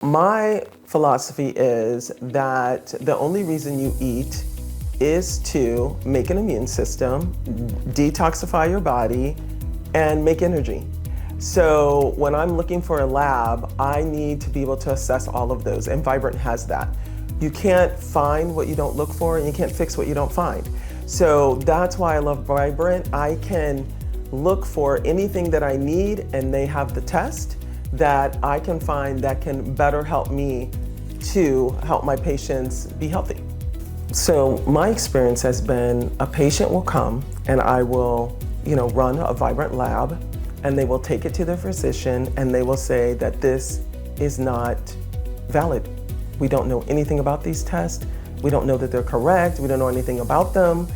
My philosophy is that the only reason you eat is to make an immune system, detoxify your body, and make energy. So when I'm looking for a lab, I need to be able to assess all of those, and Vibrant has that. You can't find what you don't look for, and you can't fix what you don't find. So that's why I love Vibrant. I can look for anything that I need, and they have the test that I can find that can better help me to help my patients be healthy. So my experience has been a patient will come and I will, run a Vibrant lab, and they will take it to their physician and they will say that this is not valid. We don't know anything about these tests. We don't know that they're correct. We don't know anything about them.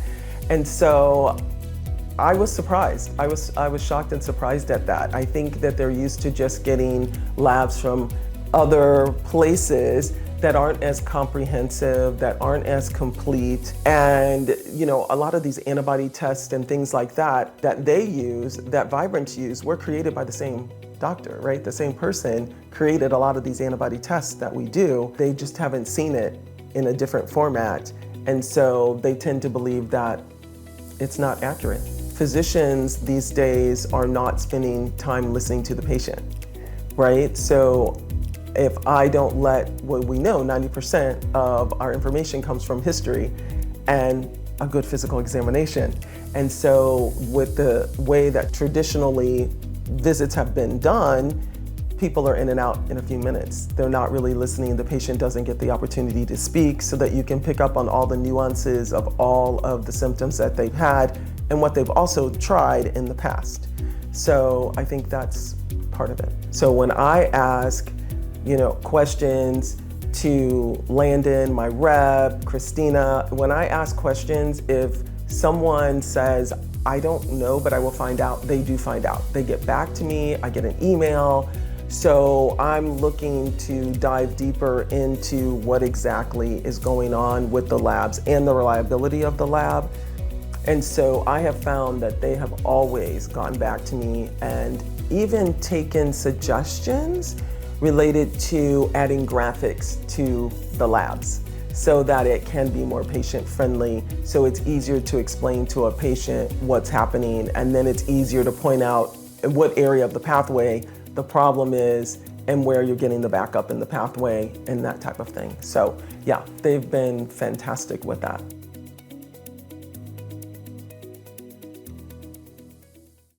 And so I was surprised. I was shocked and surprised at that. I think that they're used to just getting labs from other places that aren't as comprehensive, that aren't as complete. And a lot of these antibody tests and things like that they use, that Vibrant use, were created by the same doctor, right? The same person created a lot of these antibody tests that we do. They just haven't seen it in a different format. And so they tend to believe that it's not accurate. Physicians these days are not spending time listening to the patient, right? So if I don't we know 90% of our information comes from history and a good physical examination. And so with the way that traditionally visits have been done, people are in and out in a few minutes. They're not really listening. The patient doesn't get the opportunity to speak so that you can pick up on all the nuances of all of the symptoms that they've had and what they've also tried in the past. So I think that's part of it. So when I ask, questions to Landon, my rep, Christina, when I ask questions, if someone says, I don't know, but I will find out, they do find out. They get back to me, I get an email. So I'm looking to dive deeper into what exactly is going on with the labs and the reliability of the lab. And so I have found that they have always gone back to me and even taken suggestions related to adding graphics to the labs so that it can be more patient-friendly, so it's easier to explain to a patient what's happening, and then it's easier to point out what area of the pathway the problem is and where you're getting the backup in the pathway and that type of thing. So yeah, they've been fantastic with that.